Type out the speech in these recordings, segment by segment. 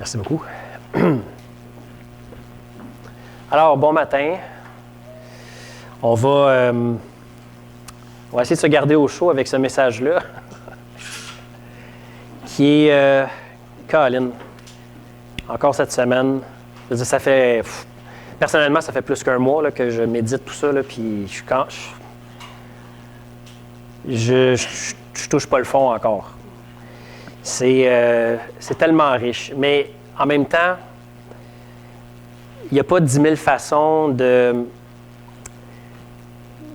Merci beaucoup. Alors, bon matin. On va essayer de se garder au chaud avec ce message-là, qui est, Colin, encore cette semaine. Je veux dire, personnellement, ça fait plus qu'un mois là, que je médite tout ça, là, puis je touche pas le fond encore. C'est tellement riche. Mais en même temps, il n'y a pas 10 000 façons de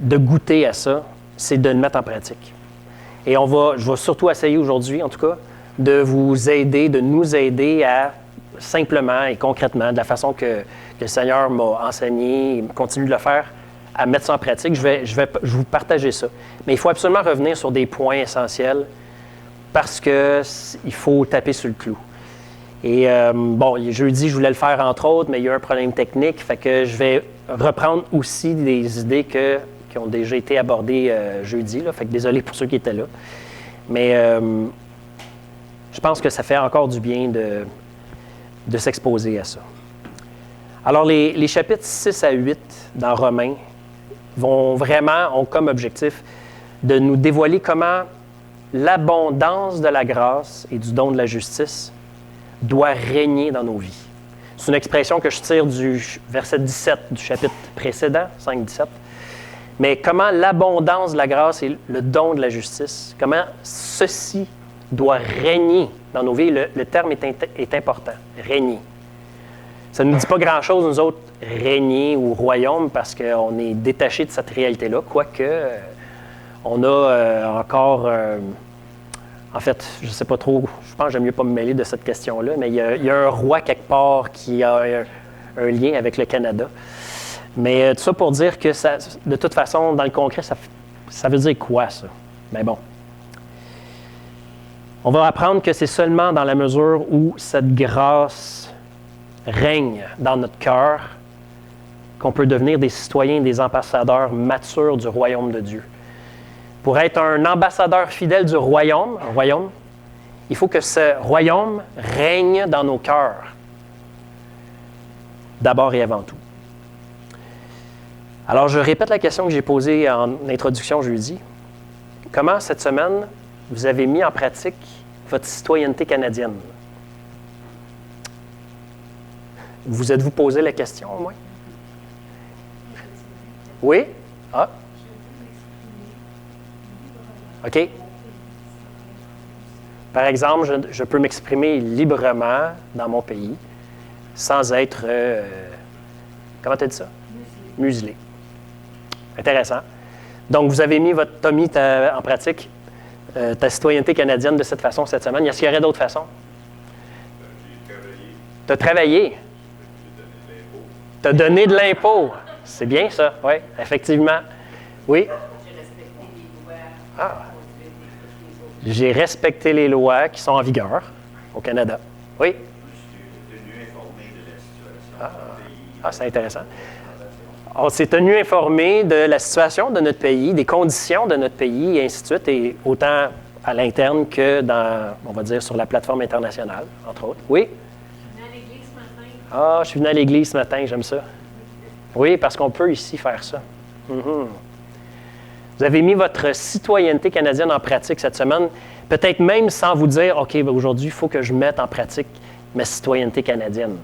goûter à ça. C'est de le mettre en pratique. Et je vais surtout essayer aujourd'hui, en tout cas, de vous aider, de nous aider à simplement et concrètement, de la façon que le Seigneur m'a enseigné, il continue de le faire, à mettre ça en pratique. Je vais vous partager ça. Mais il faut absolument revenir sur des points essentiels parce qu'il faut taper sur le clou. Et jeudi, je voulais le faire entre autres, mais il y a un problème technique, fait que je vais reprendre aussi des idées qui ont déjà été abordées jeudi, là, fait que désolé pour ceux qui étaient là. Mais je pense que ça fait encore du bien de s'exposer à ça. Alors, les chapitres 6 à 8 dans Romains ont comme objectif de nous dévoiler comment l'abondance de la grâce et du don de la justice doit régner dans nos vies. C'est une expression que je tire du verset 17 du chapitre précédent, 5-17. Mais comment l'abondance de la grâce et le don de la justice, comment ceci doit régner dans nos vies. Le terme est important, régner. Ça ne nous dit pas grand-chose, nous autres, régner ou royaume, parce qu'on est détaché de cette réalité-là, quoique on a encore... en fait, je ne sais pas trop, je pense que j'aime mieux pas me mêler de cette question-là, mais il y a un roi quelque part qui a un lien avec le Canada. Mais tout ça pour dire que, de toute façon, dans le concret, ça veut dire quoi, ça? Mais bon. On va apprendre que c'est seulement dans la mesure où cette grâce règne dans notre cœur qu'on peut devenir des citoyens, des ambassadeurs matures du royaume de Dieu. Pour être un ambassadeur fidèle du royaume, il faut que ce royaume règne dans nos cœurs, d'abord et avant tout. Alors, je répète la question que j'ai posée en introduction jeudi. Comment, cette semaine, vous avez mis en pratique votre citoyenneté canadienne? Vous êtes-vous posé la question, au moins? Oui? Ah? OK. Par exemple, je peux m'exprimer librement dans mon pays sans être, comment tu as dit ça? Muselé. Intéressant. Donc, vous avez mis en pratique ta citoyenneté canadienne de cette façon cette semaine. Est-ce qu'il y aurait d'autres façons? J'ai travaillé. Tu as travaillé? Tu as donné de l'impôt. C'est bien ça, oui, effectivement. Oui? Ah. J'ai respecté les lois qui sont en vigueur au Canada. Oui? Je suis tenu informé de la situation de notre pays. Ah, c'est intéressant. On s'est tenu informé de la situation de notre pays, des conditions de notre pays, et ainsi de suite, et autant à l'interne que dans, on va dire, sur la plateforme internationale, entre autres. Oui? Je suis venu à l'église ce matin. Ah, je suis venu à l'église ce matin, j'aime ça. Oui, parce qu'on peut ici faire ça. Mm-hmm. Vous avez mis votre citoyenneté canadienne en pratique cette semaine, peut-être même sans vous dire, OK, aujourd'hui, il faut que je mette en pratique ma citoyenneté canadienne.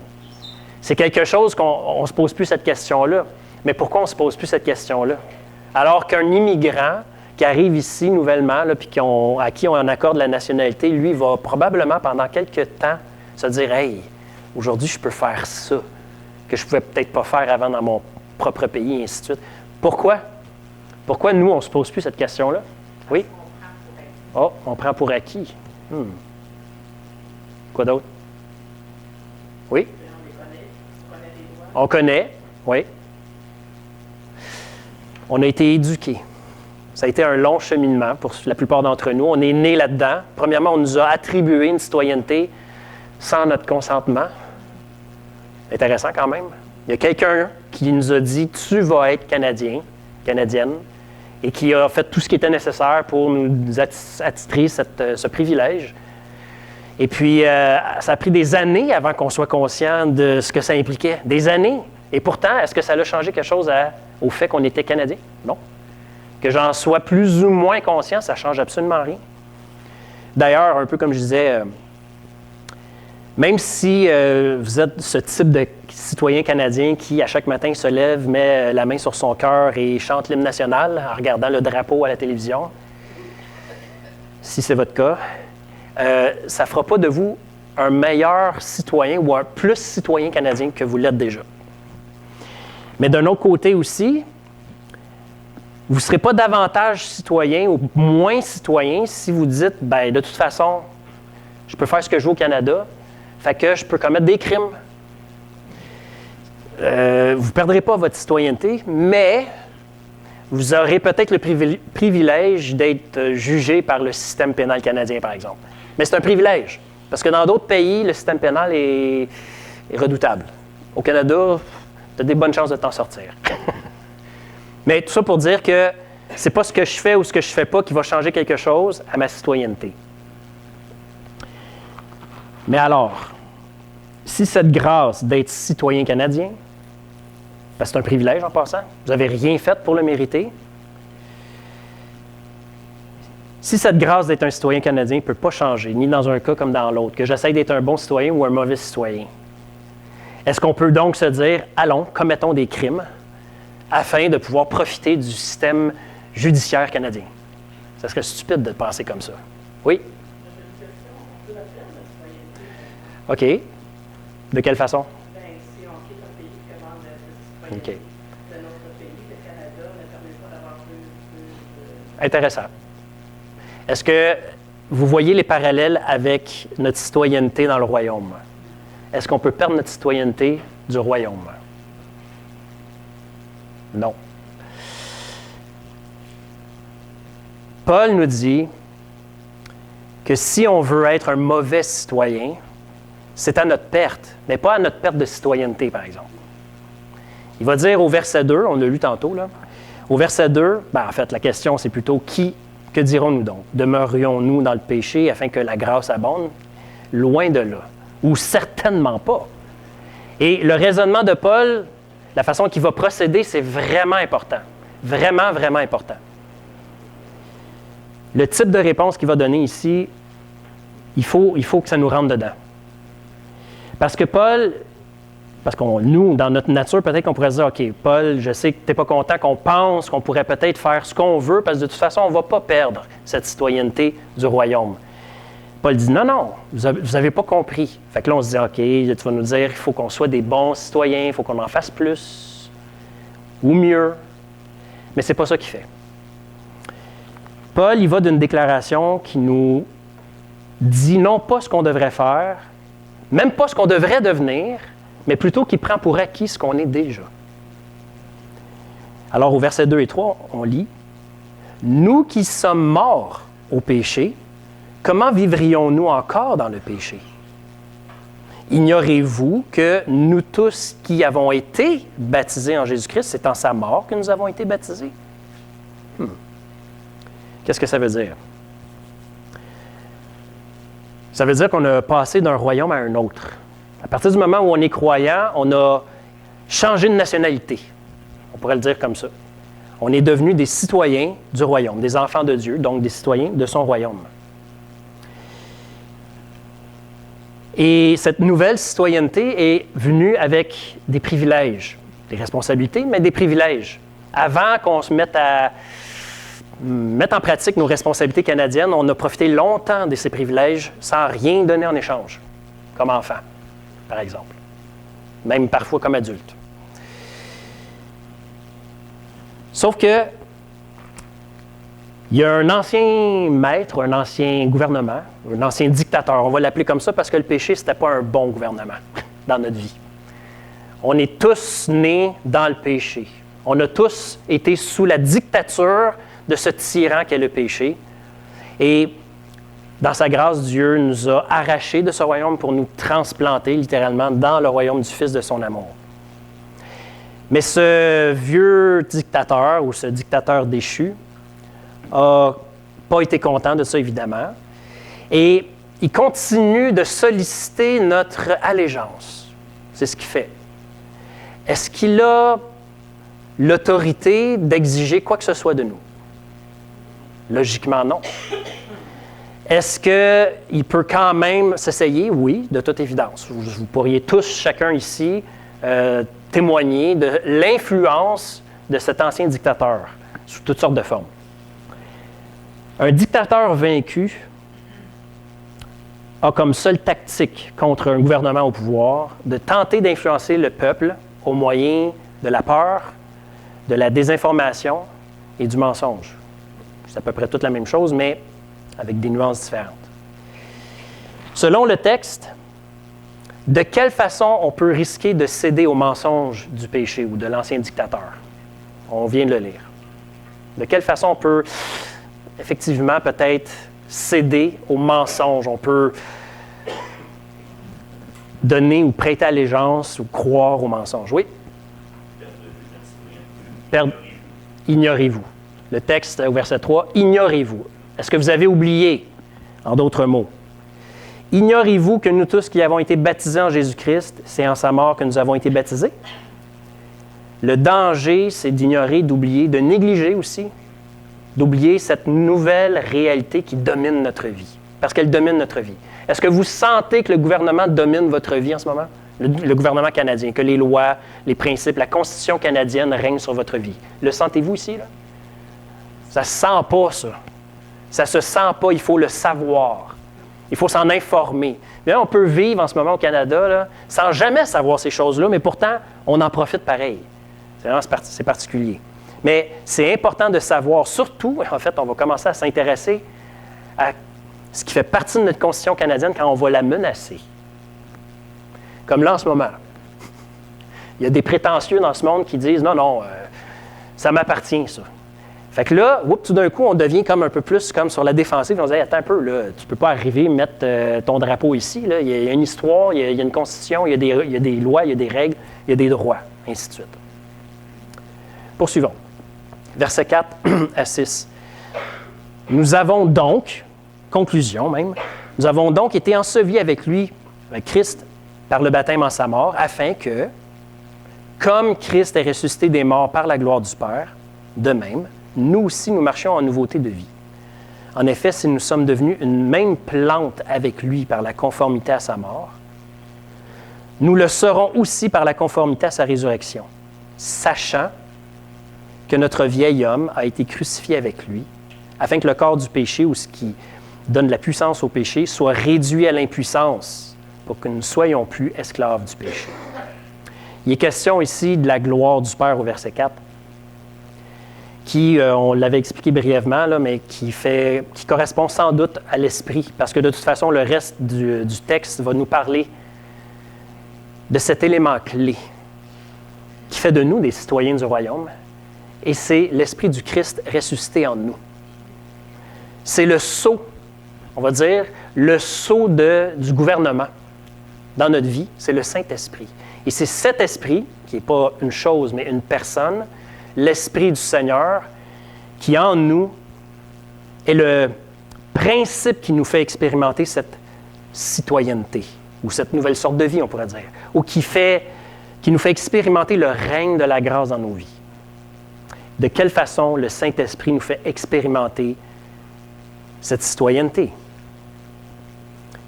C'est quelque chose qu'on ne se pose plus cette question-là. Mais pourquoi on ne se pose plus cette question-là? Alors qu'un immigrant qui arrive ici nouvellement, là, puis à qui on accorde la nationalité, lui, va probablement, pendant quelques temps, se dire « Hey, aujourd'hui, je peux faire ça, que je ne pouvais peut-être pas faire avant dans mon propre pays, et ainsi de suite. » Pourquoi? Pourquoi nous, on ne se pose plus cette question-là? Oui? Oh, on prend pour acquis. Quoi d'autre? Oui? On connaît, oui. On a été éduqués. Ça a été un long cheminement pour la plupart d'entre nous. On est nés là-dedans. Premièrement, on nous a attribué une citoyenneté sans notre consentement. Intéressant quand même. Il y a quelqu'un qui nous a dit « Tu vas être Canadien, Canadienne », et qui a fait tout ce qui était nécessaire pour nous attitrer ce privilège. Et puis, ça a pris des années avant qu'on soit conscient de ce que ça impliquait. Des années. Et pourtant, est-ce que ça a changé quelque chose au fait qu'on était Canadien? Non. Que j'en sois plus ou moins conscient, ça ne change absolument rien. D'ailleurs, un peu comme je disais, même si vous êtes ce type de citoyen canadien qui, à chaque matin, se lève, met la main sur son cœur et chante l'hymne national en regardant le drapeau à la télévision, si c'est votre cas, ça ne fera pas de vous un meilleur citoyen ou un plus citoyen canadien que vous l'êtes déjà. Mais d'un autre côté aussi, vous ne serez pas davantage citoyen ou moins citoyen si vous dites, bien, de toute façon, je peux faire ce que je veux au Canada, fait que je peux commettre des crimes. Vous ne perdrez pas votre citoyenneté, mais vous aurez peut-être le privilège d'être jugé par le système pénal canadien, par exemple. Mais c'est un privilège, parce que dans d'autres pays, le système pénal est redoutable. Au Canada, tu as des bonnes chances de t'en sortir. Mais tout ça pour dire que c'est pas ce que je fais ou ce que je fais pas qui va changer quelque chose à ma citoyenneté. Mais alors, si cette grâce d'être citoyen canadien, parce que c'est un privilège en passant, vous n'avez rien fait pour le mériter, si cette grâce d'être un citoyen canadien ne peut pas changer, ni dans un cas comme dans l'autre, que j'essaye d'être un bon citoyen ou un mauvais citoyen, est-ce qu'on peut donc se dire, allons, commettons des crimes afin de pouvoir profiter du système judiciaire canadien? Ça serait stupide de penser comme ça. Oui? OK. De quelle façon? Bien, si on quitte un pays qui commande le citoyen de notre pays, le Canada ne permet pas d'avoir plus de... Intéressant. Est-ce que vous voyez les parallèles avec notre citoyenneté dans le royaume? Est-ce qu'on peut perdre notre citoyenneté du royaume? Non. Paul nous dit que si on veut être un mauvais citoyen, c'est à notre perte, mais pas à notre perte de citoyenneté, par exemple. Il va dire au verset 2, on l'a lu tantôt, là, au verset 2, en fait, la question, c'est plutôt que dirons-nous donc? Demeurions-nous dans le péché afin que la grâce abonde? Loin de là. Ou certainement pas. Et le raisonnement de Paul, la façon qu'il va procéder, c'est vraiment important. Vraiment, vraiment important. Le type de réponse qu'il va donner ici, il faut que ça nous rentre dedans. Parce que nous, dans notre nature, peut-être qu'on pourrait se dire, OK, Paul, je sais que tu n'es pas content qu'on pense qu'on pourrait peut-être faire ce qu'on veut, parce que de toute façon, on ne va pas perdre cette citoyenneté du royaume. Paul dit, non, vous n'avez pas compris. Fait que là, on se dit, OK, tu vas nous dire, il faut qu'on soit des bons citoyens, il faut qu'on en fasse plus, ou mieux. Mais ce n'est pas ça qu'il fait. Paul, il va d'une déclaration qui nous dit non pas ce qu'on devrait faire, même pas ce qu'on devrait devenir, mais plutôt qu'il prend pour acquis ce qu'on est déjà. Alors, au verset 2 et 3, on lit, « Nous qui sommes morts au péché, comment vivrions-nous encore dans le péché? Ignorez-vous que nous tous qui avons été baptisés en Jésus-Christ, c'est en sa mort que nous avons été baptisés? » Qu'est-ce que ça veut dire? Ça veut dire qu'on a passé d'un royaume à un autre. À partir du moment où on est croyant, on a changé de nationalité. On pourrait le dire comme ça. On est devenus des citoyens du royaume, des enfants de Dieu, donc des citoyens de son royaume. Et cette nouvelle citoyenneté est venue avec des privilèges, des responsabilités, mais des privilèges. Avant qu'on se mette à mettre en pratique nos responsabilités canadiennes, on a profité longtemps de ces privilèges sans rien donner en échange, comme enfant, par exemple, même parfois comme adulte. Sauf que il y a un ancien maître, un ancien gouvernement, un ancien dictateur, on va l'appeler comme ça parce que le péché, ce n'était pas un bon gouvernement dans notre vie. On est tous nés dans le péché. On a tous été sous la dictature de ce tyran qu'est le péché. Et dans sa grâce, Dieu nous a arrachés de ce royaume pour nous transplanter littéralement dans le royaume du Fils de son amour. Mais ce vieux dictateur ou ce dictateur déchu n'a pas été content de ça, évidemment. Et il continue de solliciter notre allégeance. C'est ce qu'il fait. Est-ce qu'il a l'autorité d'exiger quoi que ce soit de nous? Logiquement, non. Est-ce qu'il peut quand même s'essayer? Oui, de toute évidence. Vous pourriez tous, chacun ici, témoigner de l'influence de cet ancien dictateur sous toutes sortes de formes. Un dictateur vaincu a comme seule tactique contre un gouvernement au pouvoir de tenter d'influencer le peuple au moyen de la peur, de la désinformation et du mensonge. C'est à peu près toute la même chose, mais avec des nuances différentes. Selon le texte, de quelle façon on peut risquer de céder au mensonge du péché ou de l'ancien dictateur? On vient de le lire. De quelle façon on peut effectivement peut-être céder au mensonge? On peut donner ou prêter allégeance ou croire au mensonge. Oui? Ignorez-vous. Le texte au verset 3, ignorez-vous. Est-ce que vous avez oublié, en d'autres mots? Ignorez-vous que nous tous qui avons été baptisés en Jésus-Christ, c'est en sa mort que nous avons été baptisés? Le danger, c'est d'ignorer, d'oublier, de négliger aussi, d'oublier cette nouvelle réalité qui domine notre vie, parce qu'elle domine notre vie. Est-ce que vous sentez que le gouvernement domine votre vie en ce moment? Le gouvernement canadien, que les lois, les principes, la Constitution canadienne règnent sur votre vie. Le sentez-vous ici, là? Ça ne se sent pas, ça. Ça ne se sent pas, il faut le savoir. Il faut s'en informer. Là, on peut vivre en ce moment au Canada là, sans jamais savoir ces choses-là, mais pourtant, on en profite pareil. C'est particulier. Mais c'est important de savoir, surtout, en fait, on va commencer à s'intéresser à ce qui fait partie de notre Constitution canadienne quand on va la menacer. Comme là, en ce moment. Il y a des prétentieux dans ce monde qui disent « Non, ça m'appartient, ça. » Fait que là, tout d'un coup, on devient comme un peu plus comme sur la défensive. On se dit, attends un peu, là, tu ne peux pas arriver mettre ton drapeau ici. Là. Il y a une histoire, il y a une constitution, il y a des lois, il y a des règles, il y a des droits, ainsi de suite. Poursuivons. Versets 4 à 6. Nous avons donc, conclusion même, nous avons donc été ensevelis avec lui, avec Christ, par le baptême en sa mort, afin que, comme Christ est ressuscité des morts par la gloire du Père, de même, nous aussi, nous marchions en nouveauté de vie. En effet, si nous sommes devenus une même plante avec lui par la conformité à sa mort, nous le serons aussi par la conformité à sa résurrection, sachant que notre vieil homme a été crucifié avec lui, afin que le corps du péché, ou ce qui donne la puissance au péché, soit réduit à l'impuissance, pour que nous ne soyons plus esclaves du péché. Il est question ici de la gloire du Père au verset 4, qui, on l'avait expliqué brièvement, là, mais qui correspond sans doute à l'esprit, parce que de toute façon, le reste du texte va nous parler de cet élément clé qui fait de nous des citoyens du royaume, et c'est l'Esprit du Christ ressuscité en nous. C'est le sceau, on va dire, le sceau du gouvernement dans notre vie, c'est le Saint-Esprit. Et c'est cet Esprit, qui n'est pas une chose, mais une personne, l'Esprit du Seigneur, qui en nous est le principe qui nous fait expérimenter cette citoyenneté, ou cette nouvelle sorte de vie, on pourrait dire, ou qui nous fait expérimenter le règne de la grâce dans nos vies. De quelle façon le Saint-Esprit nous fait expérimenter cette citoyenneté?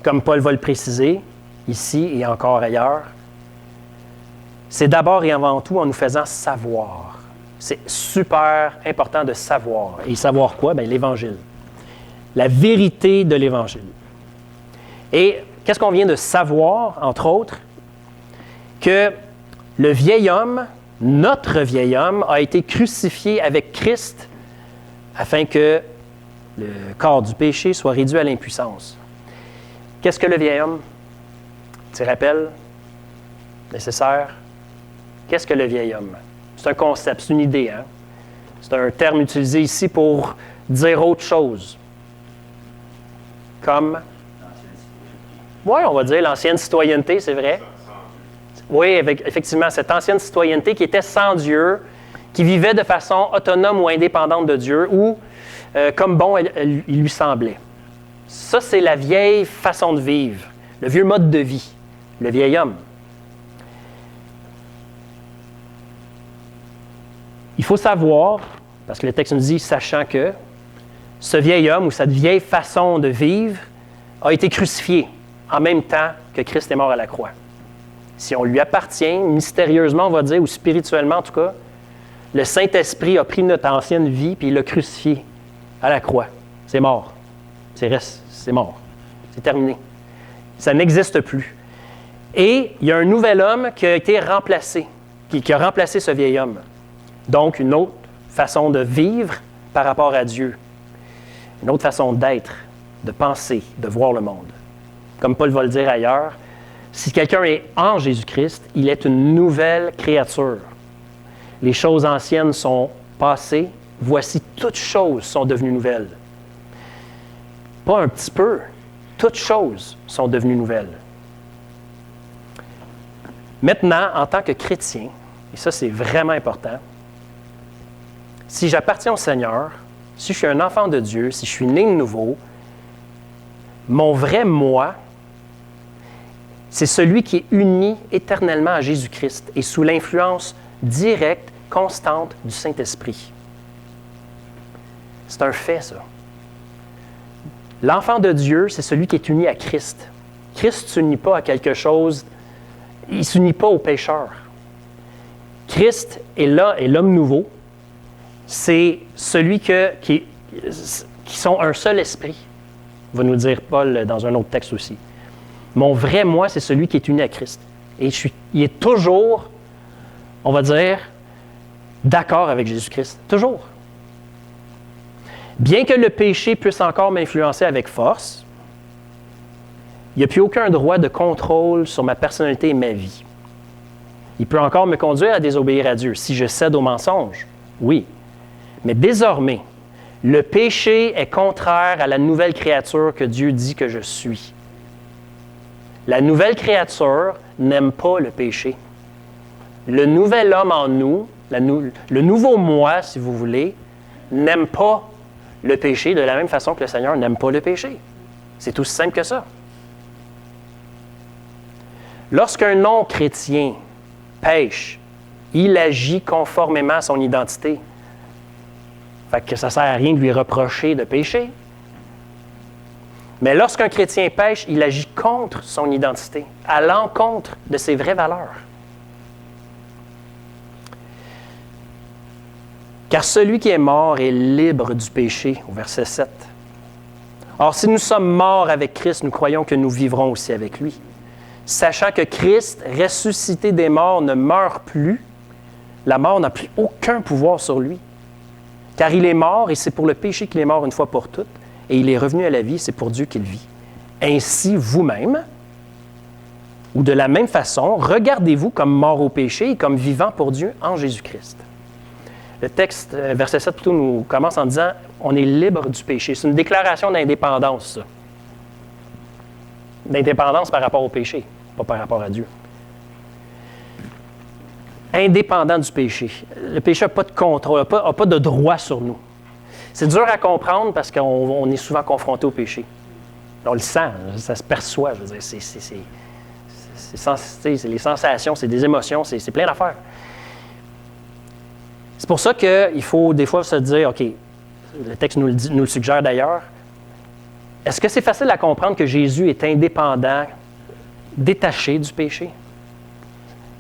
Comme Paul va le préciser, ici et encore ailleurs, c'est d'abord et avant tout en nous faisant savoir. C'est super important de savoir. Et savoir quoi? Bien, l'Évangile. La vérité de l'Évangile. Et qu'est-ce qu'on vient de savoir, entre autres? Que le vieil homme, notre vieil homme, a été crucifié avec Christ afin que le corps du péché soit réduit à l'impuissance. Qu'est-ce que le vieil homme? Tu te rappelles? Nécessaire? Qu'est-ce que le vieil homme? C'est un concept, c'est une idée. Hein? C'est un terme utilisé ici pour dire autre chose. Comme? Oui, on va dire l'ancienne citoyenneté, c'est vrai. Oui, effectivement, cette ancienne citoyenneté qui était sans Dieu, qui vivait de façon autonome ou indépendante de Dieu, ou comme bon il lui semblait. Ça, c'est la vieille façon de vivre, le vieux mode de vie, le vieil homme. Il faut savoir, parce que le texte nous dit, sachant que ce vieil homme ou cette vieille façon de vivre a été crucifié en même temps que Christ est mort à la croix. Si on lui appartient, mystérieusement, on va dire, ou spirituellement en tout cas, le Saint-Esprit a pris notre ancienne vie puis il l'a crucifié à la croix. C'est mort. C'est mort. C'est terminé. Ça n'existe plus. Et il y a un nouvel homme qui a été remplacé, qui a remplacé ce vieil homme. Donc, une autre façon de vivre par rapport à Dieu. Une autre façon d'être, de penser, de voir le monde. Comme Paul va le dire ailleurs, si quelqu'un est en Jésus-Christ, il est une nouvelle créature. Les choses anciennes sont passées, voici toutes choses sont devenues nouvelles. Pas un petit peu, toutes choses sont devenues nouvelles. Maintenant, en tant que chrétien, et ça c'est vraiment important, si j'appartiens au Seigneur, si je suis un enfant de Dieu, si je suis né de nouveau, mon vrai moi, c'est celui qui est uni éternellement à Jésus-Christ et sous l'influence directe, constante du Saint-Esprit. C'est un fait, ça. L'enfant de Dieu, c'est celui qui est uni à Christ. Christ ne s'unit pas à quelque chose, il ne s'unit pas au pécheur. Christ est là, et l'homme nouveau, c'est celui qui sont un seul esprit, va nous dire Paul dans un autre texte aussi. Mon vrai moi, c'est celui qui est uni à Christ. Et il est toujours, on va dire, d'accord avec Jésus-Christ. Toujours. Bien que le péché puisse encore m'influencer avec force, il n'y a plus aucun droit de contrôle sur ma personnalité et ma vie. Il peut encore me conduire à désobéir à Dieu si je cède au mensonge. Oui. Mais désormais, le péché est contraire à la nouvelle créature que Dieu dit que je suis. La nouvelle créature n'aime pas le péché. Le nouvel homme en nous, le nouveau moi, si vous voulez, n'aime pas le péché de la même façon que le Seigneur n'aime pas le péché. C'est aussi simple que ça. Lorsqu'un non-chrétien pêche, il agit conformément à son identité. Fait que ça ne sert à rien de lui reprocher de pécher. Mais lorsqu'un chrétien pêche, il agit contre son identité, à l'encontre de ses vraies valeurs. Car celui qui est mort est libre du péché, au verset 7. Or, si nous sommes morts avec Christ, nous croyons que nous vivrons aussi avec lui. Sachant que Christ, ressuscité des morts, ne meurt plus, la mort n'a plus aucun pouvoir sur lui. Car il est mort, et c'est pour le péché qu'il est mort une fois pour toutes, et il est revenu à la vie, c'est pour Dieu qu'il vit. Ainsi, vous-même, ou de la même façon, regardez-vous comme mort au péché et comme vivant pour Dieu en Jésus-Christ. Le texte, verset 7, plutôt, nous commence en disant « On est libre du péché ». C'est une déclaration d'indépendance, ça. D'indépendance par rapport au péché, pas par rapport à Dieu. Indépendant du péché. Le péché n'a pas de contrôle, n'a pas de droit sur nous. C'est dur à comprendre parce qu'on est souvent confronté au péché. On le sent, ça se perçoit, je veux dire. C'est les sensations, c'est des émotions, c'est plein d'affaires. C'est pour ça qu'il faut des fois se dire, OK, le texte nous le suggère d'ailleurs, est-ce que c'est facile à comprendre que Jésus est indépendant, détaché du péché?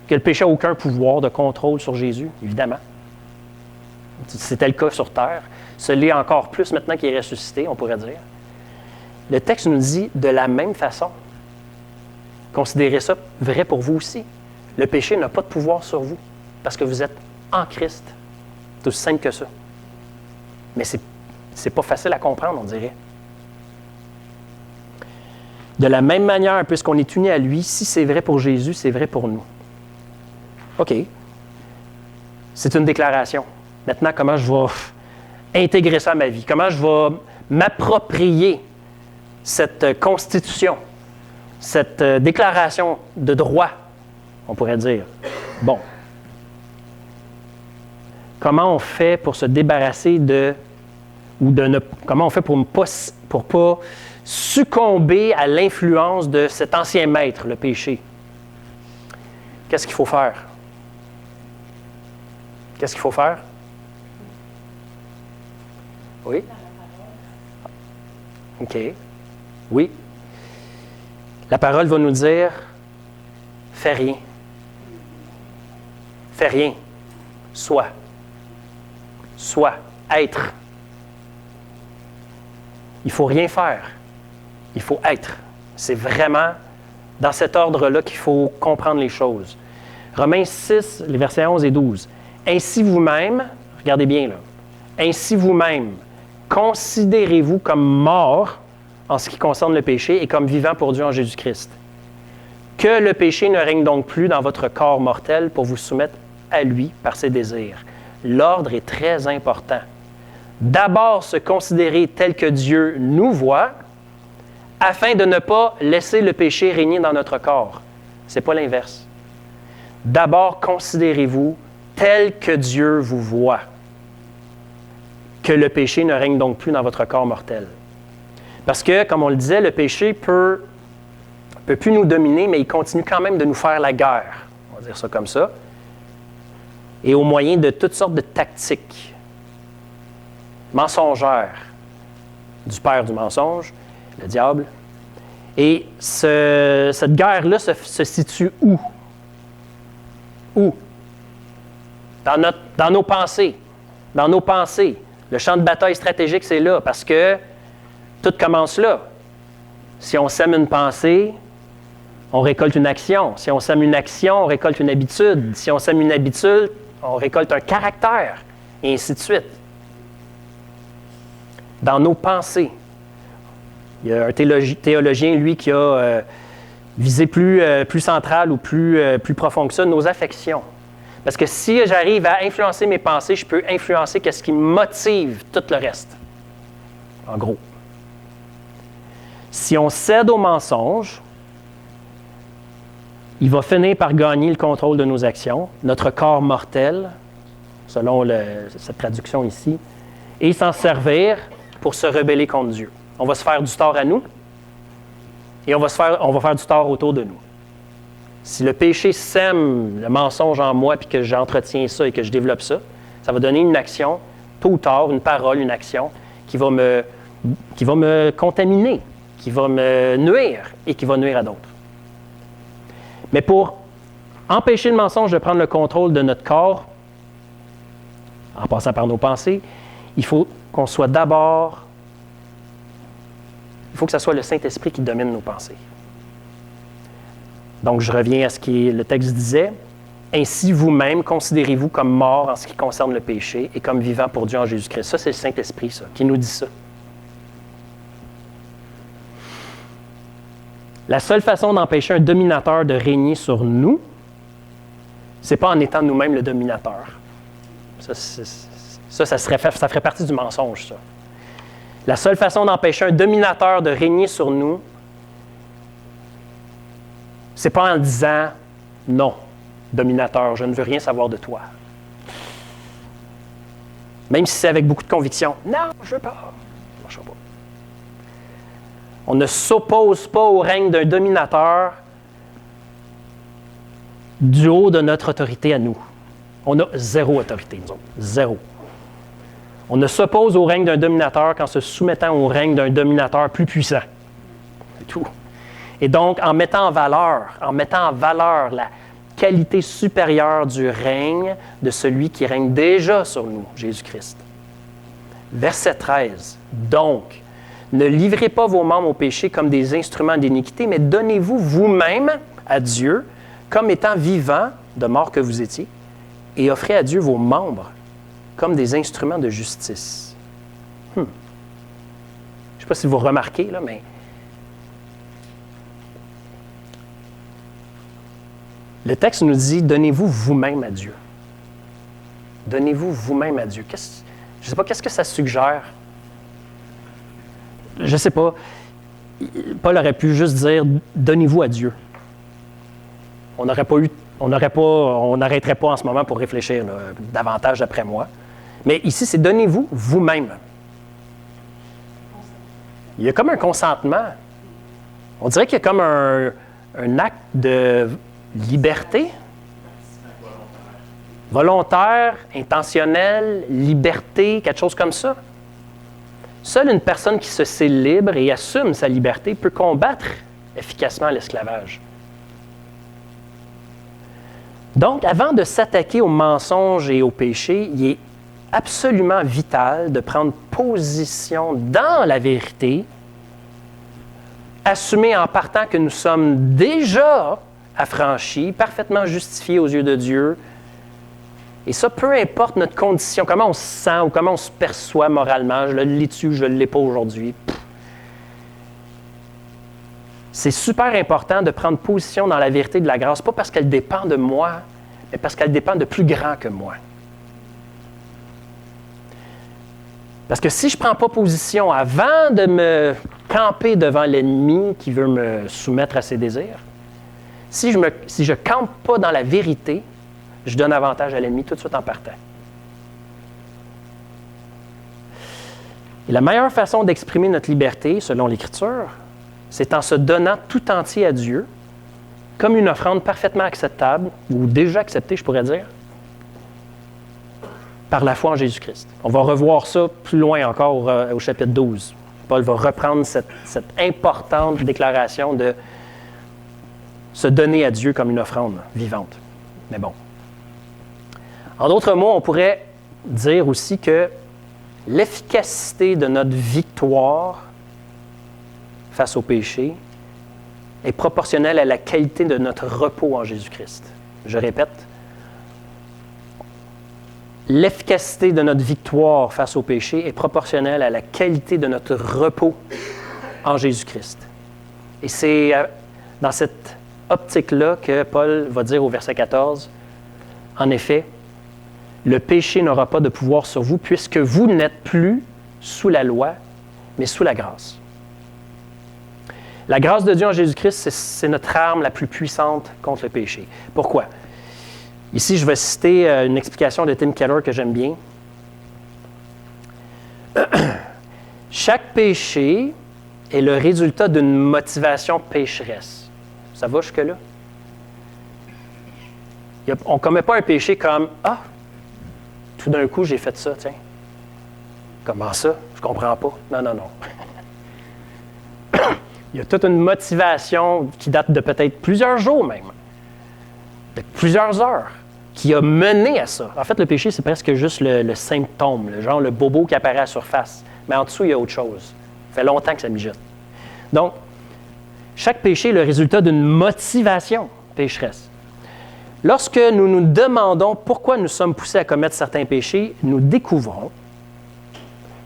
Que le péché n'a aucun pouvoir de contrôle sur Jésus? Évidemment. C'était le cas sur terre. Ce l'est encore plus maintenant qu'il est ressuscité, on pourrait dire. Le texte nous dit de la même façon. Considérez ça vrai pour vous aussi. Le péché n'a pas de pouvoir sur vous parce que vous êtes en Christ. C'est aussi simple que ça. Mais c'est pas facile à comprendre, on dirait. De la même manière, puisqu'on est unis à lui, si c'est vrai pour Jésus, c'est vrai pour nous. OK. C'est une déclaration. Maintenant, comment je vais intégrer ça à ma vie? Comment je vais m'approprier cette constitution, cette déclaration de droit, on pourrait dire. Bon. Comment on fait pour se débarrasser comment on fait pour pas succomber à l'influence de cet ancien maître, le péché, qu'est-ce qu'il faut faire? Qu'est-ce qu'il faut faire? Oui? OK. Oui. La parole va nous dire, fais rien. Fais rien. Sois. Sois. Être. Il ne faut rien faire. Il faut être. C'est vraiment dans cet ordre-là qu'il faut comprendre les choses. Romains 6, les versets 11 et 12. Ainsi vous-même, regardez bien là, ainsi vous-même, considérez-vous comme morts en ce qui concerne le péché et comme vivants pour Dieu en Jésus-Christ. Que le péché ne règne donc plus dans votre corps mortel pour vous soumettre à lui par ses désirs. L'ordre est très important. D'abord se considérer tel que Dieu nous voit, afin de ne pas laisser le péché régner dans notre corps. Ce n'est pas l'inverse. D'abord, considérez-vous tel que Dieu vous voit. Que le péché ne règne donc plus dans votre corps mortel. Parce que, comme on le disait, le péché peut plus nous dominer, mais il continue quand même de nous faire la guerre. On va dire ça comme ça. Et au moyen de toutes sortes de tactiques mensongères du père du mensonge, le diable. Et cette guerre-là se situe où? Où? Dans nos pensées. Dans nos pensées. Le champ de bataille stratégique, c'est là, parce que tout commence là. Si on sème une pensée, on récolte une action. Si on sème une action, on récolte une habitude. Si on sème une habitude, on récolte un caractère, et ainsi de suite. Dans nos pensées. Il y a un théologien, lui, qui a visé plus central ou plus profond que ça, nos affections. Parce que si j'arrive à influencer mes pensées, je peux influencer ce qui motive tout le reste. En gros. Si on cède au mensonge, il va finir par gagner le contrôle de nos actions, notre corps mortel, selon cette traduction ici, et s'en servir pour se rebeller contre Dieu. On va se faire du tort à nous et on va faire du tort autour de nous. Si le péché sème le mensonge en moi puis que j'entretiens ça et que je développe ça, ça va donner une action, tôt ou tard, une parole, une action qui va me contaminer, qui va me nuire et qui va nuire à d'autres. Mais pour empêcher le mensonge de prendre le contrôle de notre corps, en passant par nos pensées, il faut qu'on soit d'abord... Il faut que ce soit le Saint-Esprit qui domine nos pensées. Donc, je reviens à ce que le texte disait. « Ainsi, vous-même, considérez-vous comme morts en ce qui concerne le péché et comme vivants pour Dieu en Jésus-Christ. » Ça, c'est le Saint-Esprit, ça, qui nous dit ça. La seule façon d'empêcher un dominateur de régner sur nous, c'est pas en étant nous-mêmes le dominateur. Ça ferait partie du mensonge, ça. La seule façon d'empêcher un dominateur de régner sur nous, c'est pas en disant « Non, dominateur, je ne veux rien savoir de toi. » Même si c'est avec beaucoup de conviction. « Non, je ne veux pas. » Ça ne marchera pas. On ne s'oppose pas au règne d'un dominateur du haut de notre autorité à nous. On a zéro autorité, nous autres. Zéro. On ne s'oppose au règne d'un dominateur qu'en se soumettant au règne d'un dominateur plus puissant. C'est tout. Et donc, en mettant en valeur la qualité supérieure du règne de celui qui règne déjà sur nous, Jésus-Christ. Verset 13. Donc, ne livrez pas vos membres au péché comme des instruments d'iniquité, mais donnez-vous vous-même à Dieu comme étant vivants, de mort que vous étiez, et offrez à Dieu vos membres comme des instruments de justice. Je ne sais pas si vous remarquez, là, mais le texte nous dit « Donnez-vous vous-même à Dieu ». Donnez-vous vous-même à Dieu. Je ne sais pas, qu'est-ce que ça suggère? Je ne sais pas. Paul aurait pu juste dire « Donnez-vous à Dieu ». On n'arrêterait pas en ce moment pour réfléchir là, davantage d'après moi. Mais ici, c'est « Donnez-vous vous-même ». il y a comme un consentement. On dirait qu'il y a comme un acte de liberté. Volontaire, intentionnel, liberté, quelque chose comme ça. Seule une personne qui se sait libre et assume sa liberté peut combattre efficacement l'esclavage. Donc, avant de s'attaquer aux mensonges et au péché, il est absolument vital de prendre position dans la vérité, assumer en partant que nous sommes déjà affranchis, parfaitement justifiés aux yeux de Dieu. Et ça, peu importe notre condition, comment on se sent ou comment on se perçoit moralement, je le lis dessus, je ne l'ai pas aujourd'hui. C'est super important de prendre position dans la vérité de la grâce, pas parce qu'elle dépend de moi, mais parce qu'elle dépend de plus grand que moi. Parce que si je ne prends pas position avant de me camper devant l'ennemi qui veut me soumettre à ses désirs, si je ne campe pas dans la vérité, je donne avantage à l'ennemi tout de suite en partant. Et la meilleure façon d'exprimer notre liberté, selon l'Écriture, c'est en se donnant tout entier à Dieu, comme une offrande parfaitement acceptable, ou déjà acceptée, je pourrais dire, par la foi en Jésus-Christ. On va revoir ça plus loin encore au chapitre 12. Paul va reprendre cette importante déclaration de se donner à Dieu comme une offrande vivante. Mais bon. En d'autres mots, on pourrait dire aussi que l'efficacité de notre victoire face au péché est proportionnelle à la qualité de notre repos en Jésus-Christ. Je répète, l'efficacité de notre victoire face au péché est proportionnelle à la qualité de notre repos en Jésus-Christ. Et c'est dans cette optique-là que Paul va dire au verset 14, « En effet, le péché n'aura pas de pouvoir sur vous puisque vous n'êtes plus sous la loi, mais sous la grâce. » La grâce de Dieu en Jésus-Christ, c'est notre arme la plus puissante contre le péché. Pourquoi? Ici, je vais citer une explication de Tim Keller que j'aime bien. Chaque péché est le résultat d'une motivation pécheresse. Ça va jusque-là? On ne commet pas un péché comme « Ah, tout d'un coup, j'ai fait ça, tiens. » Comment ça? Je ne comprends pas. Non. Il y a toute une motivation qui date de peut-être plusieurs jours même, de plusieurs heures, qui a mené à ça. En fait, le péché, c'est presque juste le symptôme, genre le bobo qui apparaît à la surface. Mais en dessous, il y a autre chose. Ça fait longtemps que ça mijote. Donc, chaque péché est le résultat d'une motivation pécheresse. Lorsque nous nous demandons pourquoi nous sommes poussés à commettre certains péchés, nous découvrons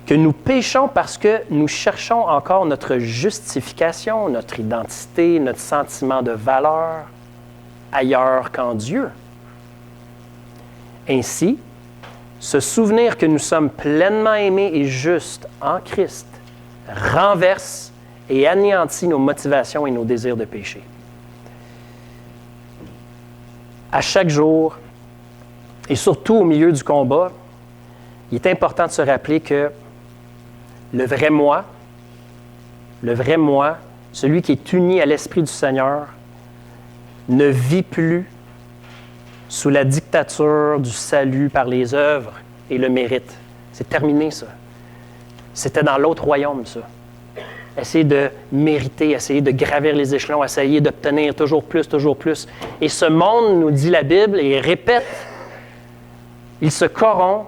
que nous péchons parce que nous cherchons encore notre justification, notre identité, notre sentiment de valeur ailleurs qu'en Dieu. Ainsi, se souvenir que nous sommes pleinement aimés et justes en Christ renverse et anéantit nos motivations et nos désirs de péché. À chaque jour, et surtout au milieu du combat, il est important de se rappeler que le vrai moi, celui qui est uni à l'Esprit du Seigneur, ne vit plus sous la dictature du salut par les œuvres et le mérite. C'est terminé, ça. C'était dans l'autre royaume, ça. Essayer de mériter, essayer de gravir les échelons, essayer d'obtenir toujours plus, toujours plus. Et ce monde, nous dit la Bible, et répète, il se corrompt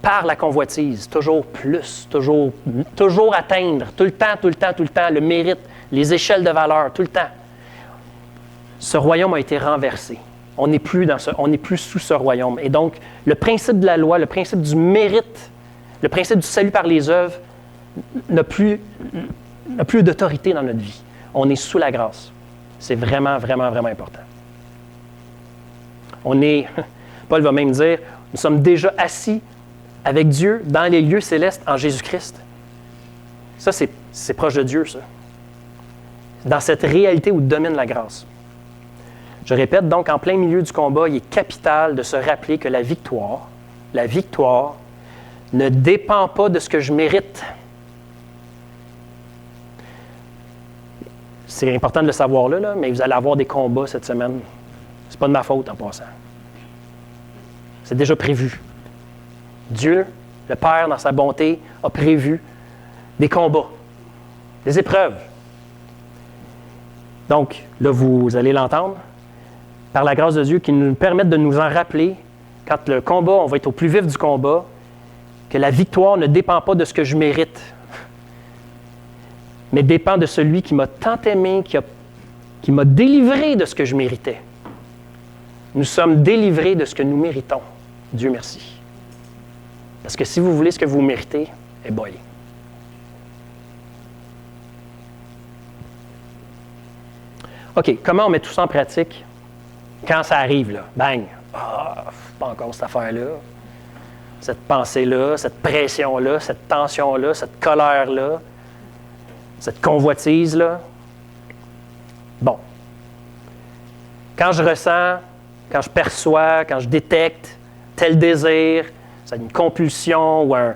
par la convoitise, toujours plus, toujours atteindre, tout le temps, le mérite, les échelles de valeur, tout le temps. Ce royaume a été renversé. On n'est plus sous ce royaume. Et donc, le principe de la loi, le principe du mérite, le principe du salut par les œuvres n'a plus d'autorité dans notre vie. On est sous la grâce. C'est vraiment, vraiment, vraiment important. Paul va même dire, nous sommes déjà assis avec Dieu dans les lieux célestes en Jésus-Christ. Ça, c'est proche de Dieu, ça. Dans cette réalité où domine la grâce. Je répète, donc, en plein milieu du combat, il est capital de se rappeler que la victoire ne dépend pas de ce que je mérite. c'est important de le savoir là, mais vous allez avoir des combats cette semaine. C'est pas de ma faute en passant. C'est déjà prévu. Dieu, le Père, dans sa bonté, a prévu des combats, des épreuves. Donc, là, vous allez l'entendre, par la grâce de Dieu, qui nous permettent de nous en rappeler, quand le combat, on va être au plus vif du combat, que la victoire ne dépend pas de ce que je mérite, mais dépend de celui qui m'a tant aimé, qui m'a délivré de ce que je méritais. Nous sommes délivrés de ce que nous méritons. Dieu merci. Parce que si vous voulez ce que vous méritez, eh boy. OK, comment on met tout ça en pratique quand ça arrive, là? Bang! Ah, pas encore cette affaire-là. Cette pensée-là, cette pression-là, cette tension-là, cette colère-là, cette convoitise-là. Bon. Quand je ressens, quand je perçois, quand je détecte tel désir, c'est une compulsion ou un...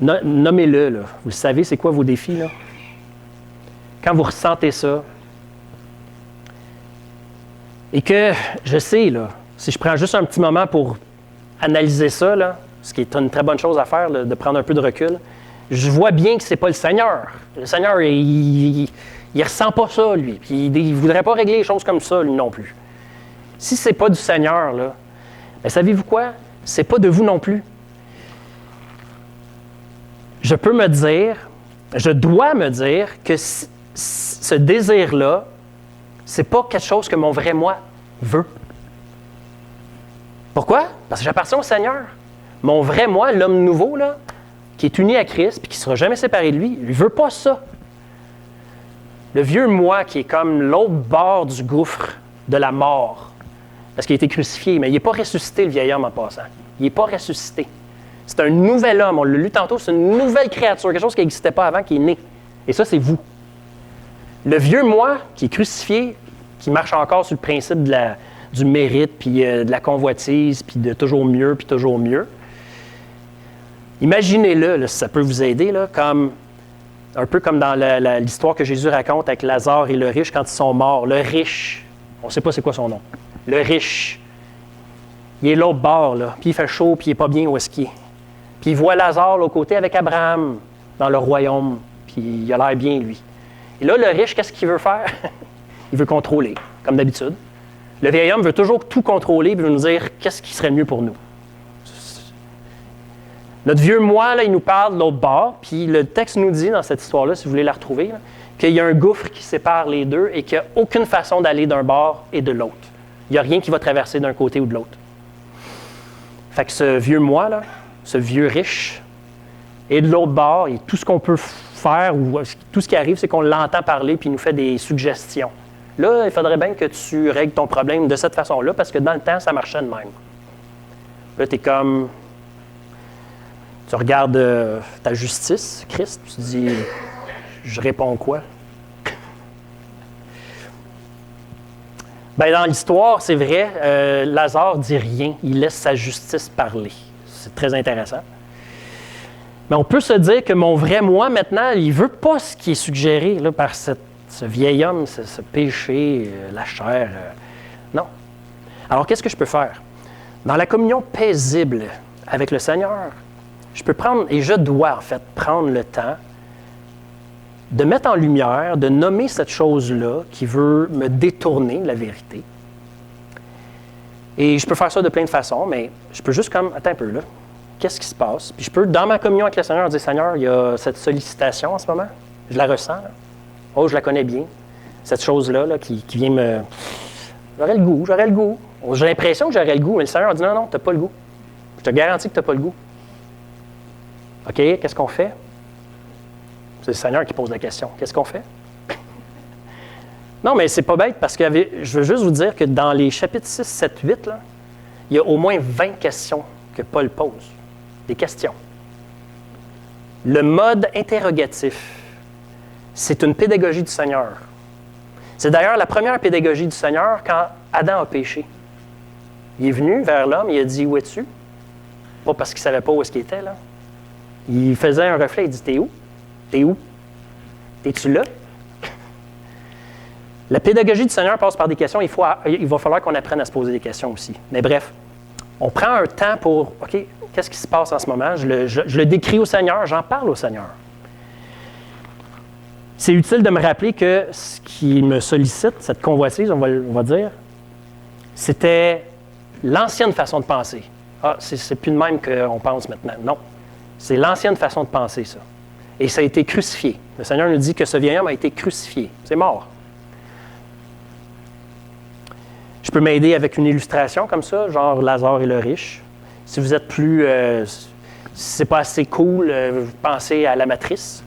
Nommez-le, là. Vous savez, c'est quoi vos défis, là? Quand vous ressentez ça, et que je sais, là, si je prends juste un petit moment pour analyser ça, là, ce qui est une très bonne chose à faire, là, de prendre un peu de recul, je vois bien que ce n'est pas le Seigneur. Le Seigneur, il ne ressent pas ça, lui. Puis il ne voudrait pas régler les choses comme ça, lui non plus. Si ce n'est pas du Seigneur, là, bien, savez-vous quoi? Ce n'est pas de vous non plus. Je peux me dire, je dois me dire que ce désir-là, c'est pas quelque chose que mon vrai moi veut. Pourquoi? Parce que j'appartiens au Seigneur. Mon vrai moi, l'homme nouveau, là, qui est uni à Christ et qui ne sera jamais séparé de lui, il ne veut pas ça. Le vieux moi qui est comme l'autre bord du gouffre de la mort, parce qu'il a été crucifié, mais il n'est pas ressuscité, le vieil homme en passant. Il n'est pas ressuscité. C'est un nouvel homme, on l'a lu tantôt, c'est une nouvelle créature, quelque chose qui n'existait pas avant, qui est né. Et ça, c'est vous. Le vieux moi qui est crucifié, qui marche encore sur le principe du mérite, puis de la convoitise, puis de toujours mieux, puis toujours mieux. Imaginez-le, là, si ça peut vous aider, là, comme, un peu comme dans l'histoire que Jésus raconte avec Lazare et le riche quand ils sont morts. Le riche, on ne sait pas c'est quoi son nom. Le riche, il est l'autre bord, là, puis il fait chaud, puis il n'est pas bien où est-ce qu'il est. Puis il voit Lazare l'autre côté avec Abraham dans le royaume, puis il a l'air bien, lui. Et là, le riche, qu'est-ce qu'il veut faire? Il veut contrôler, comme d'habitude. Le vieil homme veut toujours tout contrôler, puis il veut nous dire qu'est-ce qui serait mieux pour nous. Notre vieux moi, là, il nous parle de l'autre bord, puis le texte nous dit dans cette histoire-là, si vous voulez la retrouver, là, qu'il y a un gouffre qui sépare les deux et qu'il n'y a aucune façon d'aller d'un bord et de l'autre. Il n'y a rien qui va traverser d'un côté ou de l'autre. Fait que ce vieux moi, là, ce vieux riche, est de l'autre bord, et tout ce qu'on peut faire, ou tout ce qui arrive, c'est qu'on l'entend parler, puis il nous fait des suggestions. Là, il faudrait bien que tu règles ton problème de cette façon-là, parce que dans le temps, ça marchait de même. Là, tu es comme... Tu regardes ta justice, Christ, tu te dis, je réponds quoi? Bien, dans l'histoire, c'est vrai, Lazare ne dit rien, il laisse sa justice parler. C'est très intéressant. Mais on peut se dire que mon vrai moi, maintenant, il ne veut pas ce qui est suggéré là, par ce vieil homme, ce péché, la chair. Non. Alors, qu'est-ce que je peux faire? Dans la communion paisible avec le Seigneur, je peux prendre, et je dois en fait prendre le temps de mettre en lumière, de nommer cette chose-là qui veut me détourner de la vérité. Et je peux faire ça de plein de façons, mais je peux juste comme, attends un peu là, qu'est-ce qui se passe? Puis je peux, dans ma communion avec le Seigneur, dire, Seigneur, il y a cette sollicitation en ce moment, je la ressens, là. Oh, je la connais bien, cette chose-là là, qui vient me... J'aurais le goût. J'ai l'impression que j'aurais le goût, mais le Seigneur dit, non, tu n'as pas le goût. Je te garantis que tu n'as pas le goût. OK, qu'est-ce qu'on fait? C'est le Seigneur qui pose la question. Qu'est-ce qu'on fait? Non, mais c'est pas bête parce que je veux juste vous dire que dans les chapitres 6, 7, 8, là, il y a au moins 20 questions que Paul pose. Des questions. Le mode interrogatif, c'est une pédagogie du Seigneur. C'est d'ailleurs la première pédagogie du Seigneur quand Adam a péché. Il est venu vers l'homme, il a dit, où es-tu? Pas parce qu'il ne savait pas où est-ce qu'il était, là. Il faisait un reflet, il dit, t'es où? T'es où? T'es-tu là? La pédagogie du Seigneur passe par des questions. Il va falloir qu'on apprenne à se poser des questions aussi. Mais bref, on prend un temps pour, OK, qu'est-ce qui se passe en ce moment? Je le décris au Seigneur, j'en parle au Seigneur. C'est utile de me rappeler que ce qui me sollicite, cette convoitise, on va dire, c'était l'ancienne façon de penser. Ah, c'est plus de même qu'on pense maintenant. Non, c'est l'ancienne façon de penser, ça. Et ça a été crucifié. Le Seigneur nous dit que ce vieil homme a été crucifié. C'est mort. Je peux m'aider avec une illustration comme ça, genre Lazare et le riche. Si vous êtes plus... si c'est pas assez cool, pensez à La Matrice,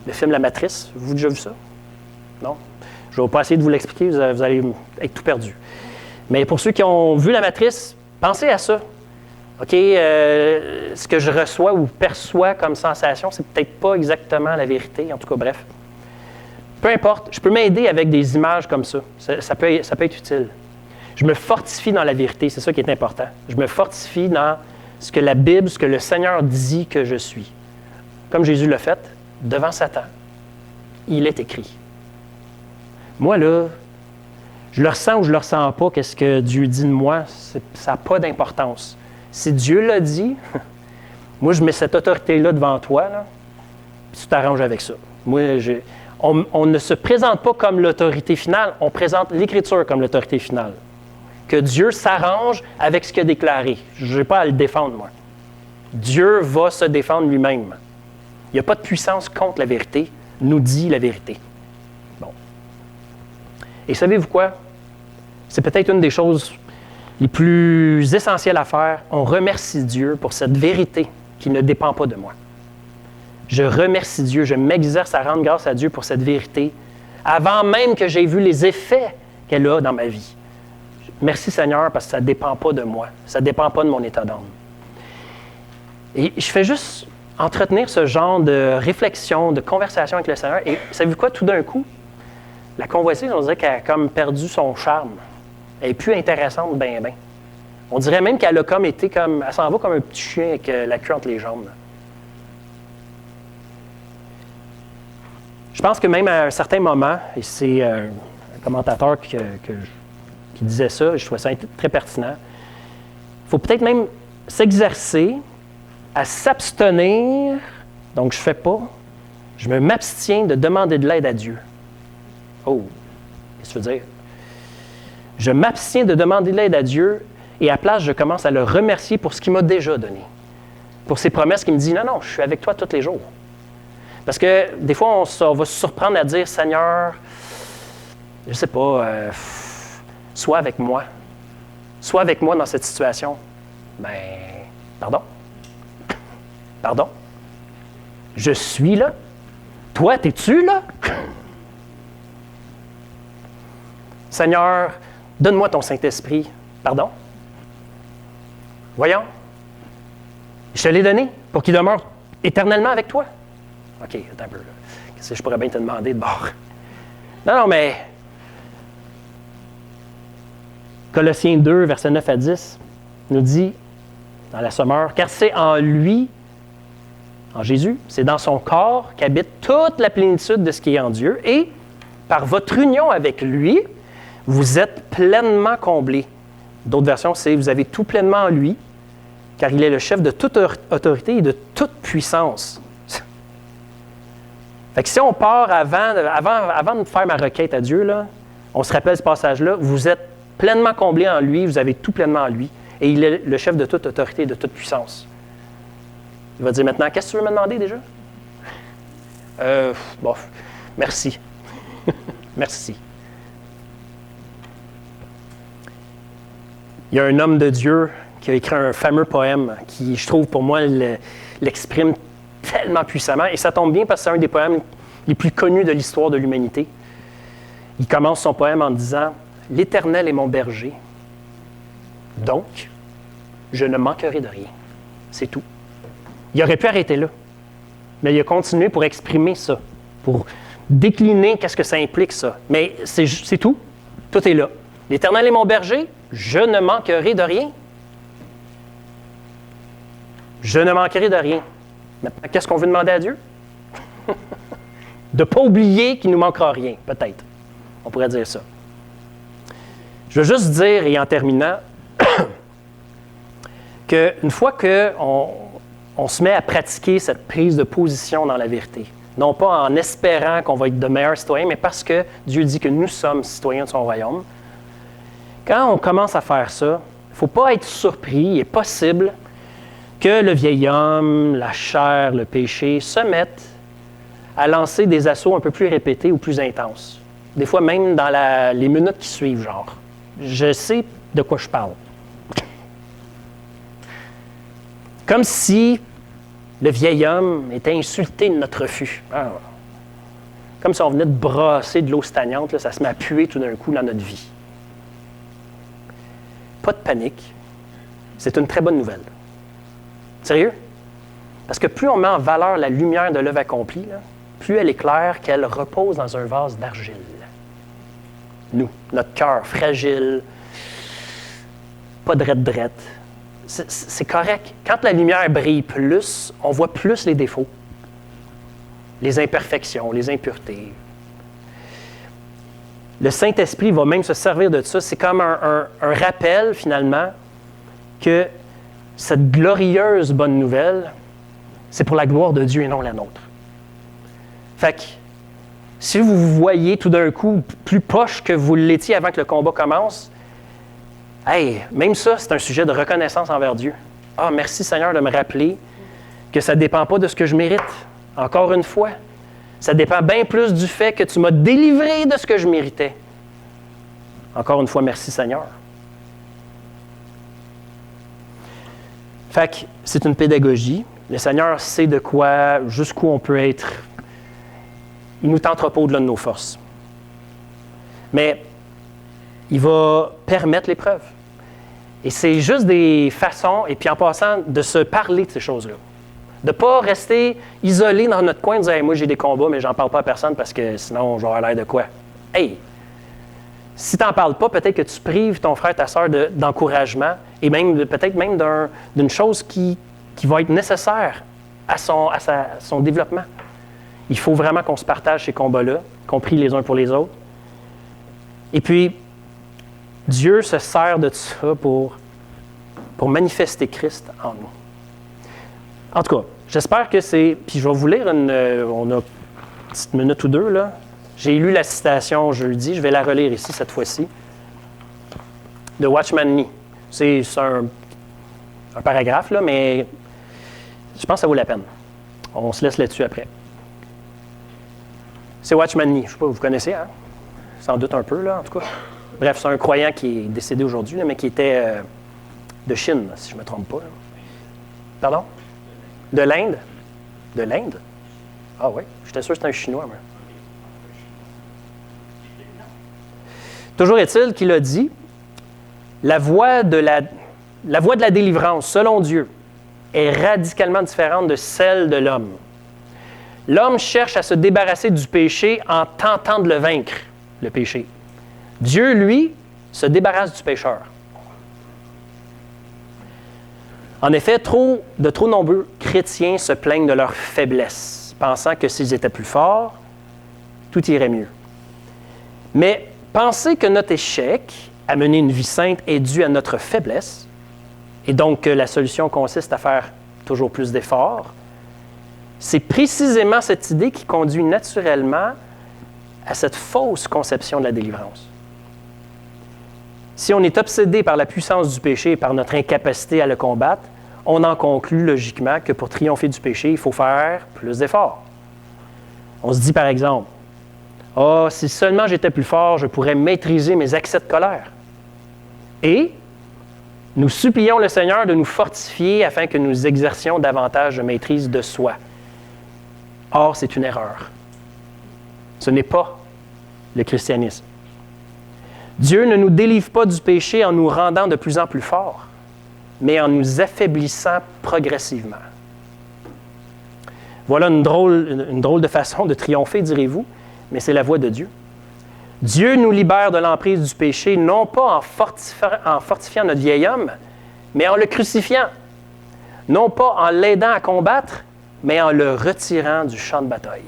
le film La Matrice. Vous avez déjà vu ça? Non? Je ne vais pas essayer de vous l'expliquer, vous allez être tout perdu. Mais pour ceux qui ont vu La Matrice, pensez à ça. OK, ce que je reçois ou perçois comme sensation, c'est peut-être pas exactement la vérité, en tout cas, bref. Peu importe, je peux m'aider avec des images comme ça. Ça peut être utile. Je me fortifie dans la vérité, c'est ça qui est important. Je me fortifie dans ce que la Bible, ce que le Seigneur dit que je suis. Comme Jésus l'a fait, devant Satan, il est écrit. Moi, là, je le ressens ou je le ressens pas, qu'est-ce que Dieu dit de moi, ça n'a pas d'importance. Si Dieu l'a dit, moi, je mets cette autorité-là devant toi, là, puis tu t'arranges avec ça. Moi, on ne se présente pas comme l'autorité finale, on présente l'Écriture comme l'autorité finale. Que Dieu s'arrange avec ce qu'il a déclaré. Je n'ai pas à le défendre, moi. Dieu va se défendre lui-même. Il n'y a pas de puissance contre la vérité, nous dit la vérité. Bon. Et savez-vous quoi? C'est peut-être une des choses les plus essentielles à faire. On remercie Dieu pour cette vérité qui ne dépend pas de moi. Je remercie Dieu, je m'exerce à rendre grâce à Dieu pour cette vérité avant même que j'aie vu les effets qu'elle a dans ma vie. Merci Seigneur parce que ça ne dépend pas de moi, ça ne dépend pas de mon état d'âme. Et je fais juste entretenir ce genre de réflexion, de conversation avec le Seigneur. Et savez-vous quoi, tout d'un coup, la convoitise, on dirait qu'elle a comme perdu son charme. Elle n'est plus intéressante, ben. On dirait même qu'elle a comme été comme. Elle s'en va comme un petit chien avec la queue entre les jambes. Je pense que même à un certain moment, et c'est un commentateur qui disait ça, je trouvais ça très pertinent, il faut peut-être même s'exercer à s'abstenir, donc je ne fais pas, je m'abstiens de demander de l'aide à Dieu. Oh, qu'est-ce que tu veux dire? Je m'abstiens de demander de l'aide à Dieu et à place, je commence à le remercier pour ce qu'il m'a déjà donné. Pour ses promesses qu'il me dit, non, je suis avec toi tous les jours. Parce que des fois, on va se surprendre à dire, Seigneur, je ne sais pas, sois avec moi. Sois avec moi dans cette situation. Ben, pardon? Pardon? Je suis là? Toi, t'es-tu là? Seigneur, donne-moi ton Saint-Esprit. Pardon? Voyons. Je te l'ai donné pour qu'il demeure éternellement avec toi. OK, attends un peu. Qu'est-ce que je pourrais bien te demander de bord? Non, mais Colossiens 2, versets 9 à 10, nous dit, dans la Sommeur, « Car c'est en lui, en Jésus, c'est dans son corps qu'habite toute la plénitude de ce qui est en Dieu, et par votre union avec lui, vous êtes pleinement comblés. » D'autres versions, c'est « Vous avez tout pleinement en lui, car il est le chef de toute autorité et de toute puissance. » Fait que si on part avant de faire ma requête à Dieu, là, on se rappelle ce passage-là, vous êtes pleinement comblés en lui, vous avez tout pleinement en lui, et il est le chef de toute autorité et de toute puissance. Il va dire maintenant, qu'est-ce que tu veux me demander déjà? Bon, merci. Merci. Il y a un homme de Dieu qui a écrit un fameux poème qui, je trouve, pour moi, l'exprime tellement puissamment. Et ça tombe bien parce que c'est un des poèmes les plus connus de l'histoire de l'humanité. Il commence son poème en disant « L'Éternel est mon berger, donc je ne manquerai de rien. » C'est tout. Il aurait pu arrêter là, mais il a continué pour exprimer ça, pour décliner qu'est-ce que ça implique ça. Mais c'est tout. Tout est là. « L'Éternel est mon berger, je ne manquerai de rien. » Je ne manquerai de rien. Maintenant, qu'est-ce qu'on veut demander à Dieu? De ne pas oublier qu'il ne nous manquera rien, peut-être. On pourrait dire ça. Je veux juste dire, et en terminant, qu'une fois qu'on se met à pratiquer cette prise de position dans la vérité, non pas en espérant qu'on va être de meilleurs citoyens, mais parce que Dieu dit que nous sommes citoyens de son royaume, quand on commence à faire ça, il ne faut pas être surpris, il est possible que le vieil homme, la chair, le péché se mettent à lancer des assauts un peu plus répétés ou plus intenses. Des fois même dans les minutes qui suivent, genre. Je sais de quoi je parle. Comme si le vieil homme était insulté de notre refus. Ah. Comme si on venait de brasser de l'eau stagnante, là, ça se met à puer tout d'un coup dans notre vie. Pas de panique. C'est une très bonne nouvelle. Sérieux? Parce que plus on met en valeur la lumière de l'œuvre accomplie, là, plus elle est claire qu'elle repose dans un vase d'argile. Nous, notre cœur fragile, pas drette. C'est correct. Quand la lumière brille plus, on voit plus les défauts, les imperfections, les impuretés. Le Saint-Esprit va même se servir de ça. C'est comme un rappel, finalement, que cette glorieuse bonne nouvelle, c'est pour la gloire de Dieu et non la nôtre. Fait que, si vous vous voyez tout d'un coup plus poche que vous l'étiez avant que le combat commence, hey, même ça, c'est un sujet de reconnaissance envers Dieu. Ah, merci Seigneur de me rappeler que ça ne dépend pas de ce que je mérite. Encore une fois, ça dépend bien plus du fait que tu m'as délivré de ce que je méritais. Encore une fois, merci Seigneur. Fait que c'est une pédagogie. Le Seigneur sait de quoi, jusqu'où on peut être. Il ne nous tentera pas au-delà de nos forces. Mais il va permettre l'épreuve. Et c'est juste des façons, et puis en passant, de se parler de ces choses-là. De ne pas rester isolé dans notre coin et dire hey, « moi j'ai des combats, mais j'en parle pas à personne parce que sinon je vais avoir l'air de quoi? » Hey! Si tu n'en parles pas, peut-être que tu prives ton frère, ta sœur d'encouragement et même peut-être même d'une chose qui va être nécessaire à son développement. Il faut vraiment qu'on se partage ces combats-là, qu'on prie les uns pour les autres. Et puis, Dieu se sert de ça pour manifester Christ en nous. En tout cas, j'espère que c'est... Puis je vais vous lire on a une petite minute ou deux, là. J'ai lu la citation jeudi, je vais la relire ici cette fois-ci, de Watchman Nee. C'est un paragraphe, là, mais je pense que ça vaut la peine. On se laisse là-dessus après. C'est Watchman Nee. Je ne sais pas, vous connaissez, hein? Sans doute un peu, là, en tout cas. Bref, c'est un croyant qui est décédé aujourd'hui, là, mais qui était de Chine, si je ne me trompe pas. Là. Pardon? De l'Inde? De l'Inde? Ah oui, j'étais sûr que c'était un Chinois, moi. Toujours est-il qu'il a dit, la voie de la délivrance, selon Dieu, est radicalement différente de celle de l'homme. L'homme cherche à se débarrasser du péché en tentant de le vaincre, le péché. Dieu, lui, se débarrasse du pécheur. En effet, de trop nombreux chrétiens se plaignent de leur faiblesse, pensant que s'ils étaient plus forts, tout irait mieux. Mais penser que notre échec à mener une vie sainte est dû à notre faiblesse, et donc que la solution consiste à faire toujours plus d'efforts, c'est précisément cette idée qui conduit naturellement à cette fausse conception de la délivrance. Si on est obsédé par la puissance du péché et par notre incapacité à le combattre, on en conclut logiquement que pour triompher du péché, il faut faire plus d'efforts. On se dit par exemple, « Ah, si seulement j'étais plus fort, je pourrais maîtriser mes accès de colère. » Et nous supplions le Seigneur de nous fortifier afin que nous exercions davantage de maîtrise de soi. Or, c'est une erreur. Ce n'est pas le christianisme. Dieu ne nous délivre pas du péché en nous rendant de plus en plus forts, mais en nous affaiblissant progressivement. Voilà une drôle de façon de triompher, direz-vous, mais c'est la voie de Dieu. Dieu nous libère de l'emprise du péché, non pas en fortifiant notre vieil homme, mais en le crucifiant. Non pas en l'aidant à combattre, mais en le retirant du champ de bataille.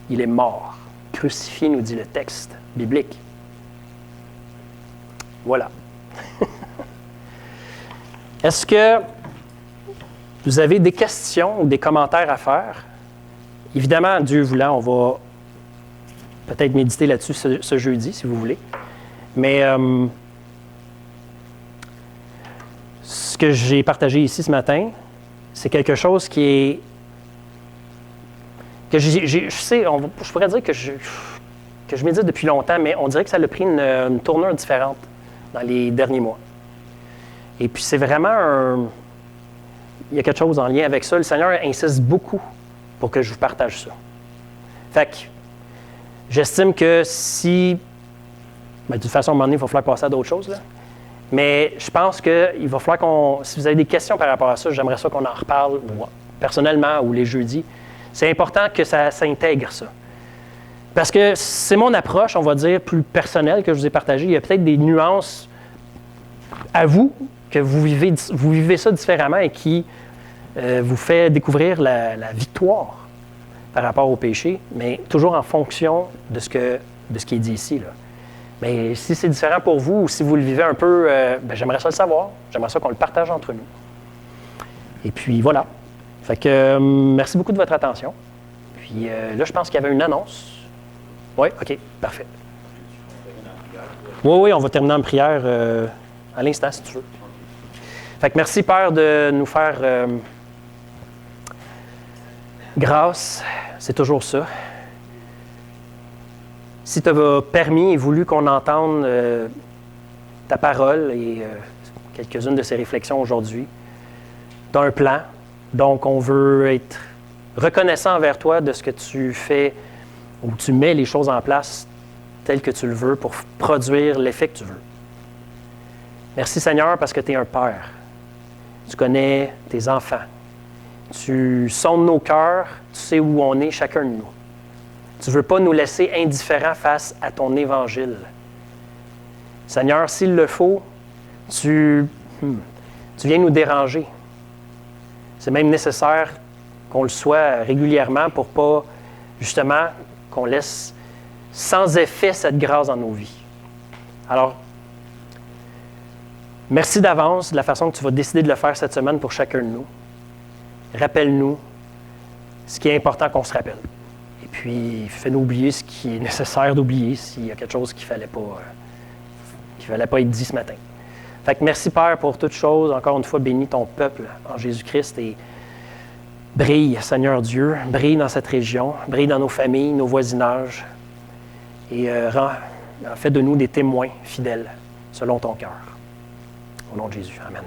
Il est mort, crucifié, nous dit le texte, biblique. Voilà. Est-ce que vous avez des questions ou des commentaires à faire? Évidemment, Dieu voulant, on va peut-être méditer là-dessus ce jeudi, si vous voulez. Mais ce que j'ai partagé ici ce matin, c'est quelque chose qui est... que je sais, je pourrais dire que je médite depuis longtemps, mais on dirait que ça a pris une tournure différente dans les derniers mois. Et puis c'est vraiment il y a quelque chose en lien avec ça. Le Seigneur insiste beaucoup pour que je vous partage ça. Fait que j'estime que si... de toute façon, à un moment donné, il va falloir passer à d'autres choses, là. Mais je pense qu'il va falloir qu'on... Si vous avez des questions par rapport à ça, j'aimerais ça qu'on en reparle, moi, personnellement, ou les jeudis. C'est important que ça s'intègre, ça. Parce que c'est mon approche, on va dire, plus personnelle que je vous ai partagée. Il y a peut-être des nuances à vous, que vous vivez ça différemment et qui vous fait découvrir la victoire par rapport au péché, mais toujours en fonction de ce qui est dit ici, là. Mais si c'est différent pour vous ou si vous le vivez un peu, j'aimerais ça le savoir. J'aimerais ça qu'on le partage entre nous. Et puis voilà. Fait que merci beaucoup de votre attention. Puis là, je pense qu'il y avait une annonce. Oui, OK, parfait. Oui, on va terminer en prière à l'instant, si tu veux. Fait que merci, Père, de nous faire grâce. C'est toujours ça. Si tu as permis et voulu qu'on entende ta parole et quelques-unes de ces réflexions aujourd'hui, tu as un plan. Donc, on veut être reconnaissant envers toi de ce que tu fais, où tu mets les choses en place telles que tu le veux pour produire l'effet que tu veux. Merci Seigneur parce que tu es un Père. Tu connais tes enfants. Tu sondes nos cœurs, tu sais où on est chacun de nous. Tu ne veux pas nous laisser indifférents face à ton évangile. Seigneur, s'il le faut, tu viens nous déranger. C'est même nécessaire qu'on le soit régulièrement pour pas, justement, qu'on laisse sans effet cette grâce dans nos vies. Alors, merci d'avance de la façon que tu vas décider de le faire cette semaine pour chacun de nous. Rappelle-nous ce qui est important qu'on se rappelle. Et puis, fais-nous oublier ce qui est nécessaire d'oublier s'il y a quelque chose qui ne fallait pas être dit ce matin. Fait que merci Père pour toutes choses. Encore une fois, bénis ton peuple en Jésus-Christ et brille, Seigneur Dieu, brille dans cette région, brille dans nos familles, nos voisinages et fais de nous des témoins fidèles selon ton cœur. Au nom de Jésus, amen.